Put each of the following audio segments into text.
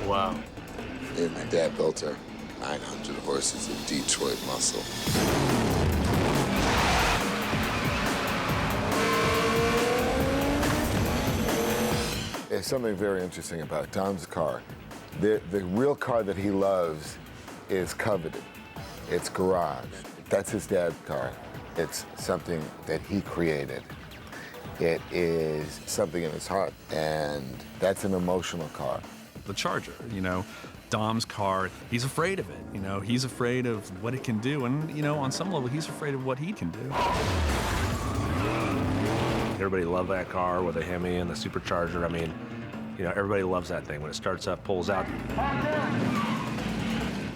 Wow. And my dad built her 900 horses of Detroit muscle. There's something very interesting about Dom's car. The real car that he loves is coveted. It's garage. That's his dad's car. It's something that he created. It is something in his heart, and that's an emotional car. The Charger, you know, Dom's car, he's afraid of it. You know, he's afraid of what it can do, and, you know, on some level, he's afraid of what he can do. Everybody loved that car with the Hemi and the Supercharger. I mean, you know, everybody loves that thing. When it starts up, pulls out.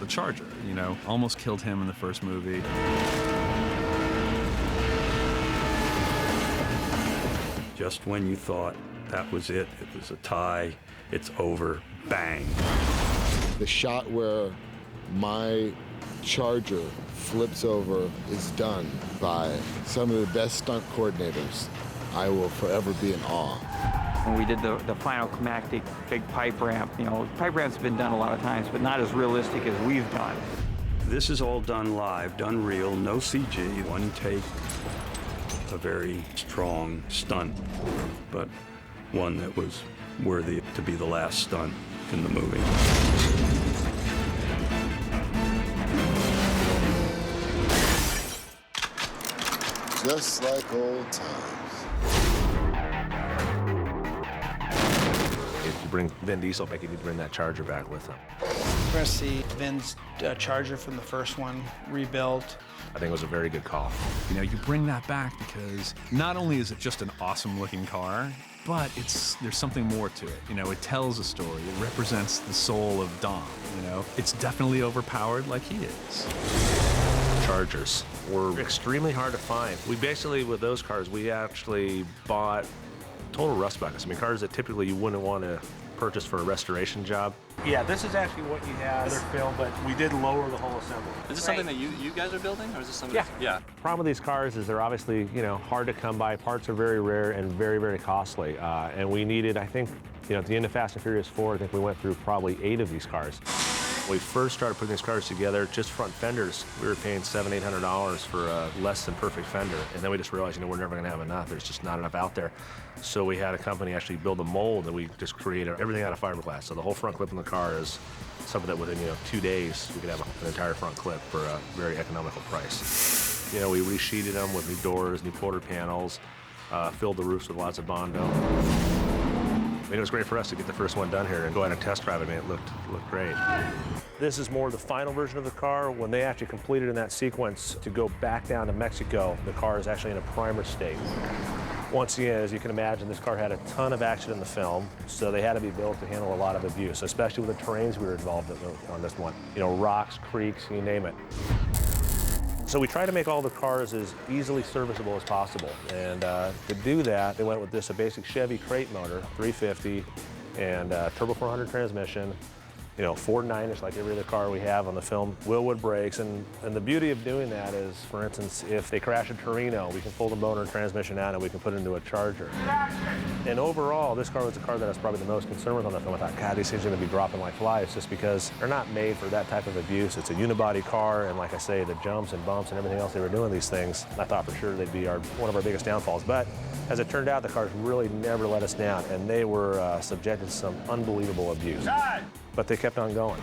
The Charger, you know, almost killed him in the first movie. Just when you thought that was it was a tie, it's over, bang. The shot where my Charger flips over is done by some of the best stunt coordinators. I will forever be in awe. When we did the final climactic big pipe ramp, you know, pipe ramps have been done a lot of times, but not as realistic as we've done. This is all done live, done real, no CG, one take. A very strong stunt, but one that was worthy to be the last stunt in the movie. Just like old times. If you bring Vin Diesel back, you need to bring that Charger back with him. We're going to see Vin's Charger from the first one rebuilt. I think it was a very good call. You know, you bring that back because not only is it just an awesome-looking car, but there's something more to it. You know, it tells a story. It represents the soul of Dom, you know? It's definitely overpowered like he is. Chargers were extremely hard to find. We basically, with those cars, we actually bought total rust buckets. I mean, cars that typically you wouldn't want to purchase for a restoration job. Yeah, this is actually what you had other film, but we did lower the whole assembly. Is this something that you guys are building, or is this something? Yeah. Problem with these cars is they're obviously, you know, hard to come by. Parts are very rare and very, very costly. And we needed, I think, you know, at the end of Fast and Furious 4, I think we went through probably 8 of these cars. When we first started putting these cars together, just front fenders, we were paying $700, $800 for a less than perfect fender. And then we just realized, you know, we're never gonna have enough. There's just not enough out there. So we had a company actually build a mold, and we just created everything out of fiberglass. So the whole front clip in the car is something that within, you know, 2 days, we could have an entire front clip for a very economical price. You know, we resheeted them with new doors, new quarter panels, filled the roofs with lots of Bondo. I mean, it was great for us to get the first one done here and go out and test drive it. I mean, it looked great. This is more the final version of the car. When they actually completed in that sequence to go back down to Mexico, the car is actually in a primer state. Once again, as you can imagine, this car had a ton of action in the film, so they had to be built to handle a lot of abuse, especially with the terrains we were involved in on this one. You know, rocks, creeks, you name it. So we try to make all the cars as easily serviceable as possible. And to do that, they went with a basic Chevy crate motor, 350, and turbo 400 transmission, you know, Ford 9-ish like every other car we have on the film, Wilwood brakes. And the beauty of doing that is, for instance, if they crash a Torino, we can pull the motor and transmission out and we can put it into a Charger. And overall, this car was the car that I was probably the most concerned with on the film. I thought, God, these things are gonna be dropping like flies, just because they're not made for that type of abuse. It's a unibody car, and like I say, the jumps and bumps and everything else they were doing these things, I thought for sure they'd be one of our biggest downfalls. But as it turned out, the cars really never let us down, and they were subjected to some unbelievable abuse. But they kept on going.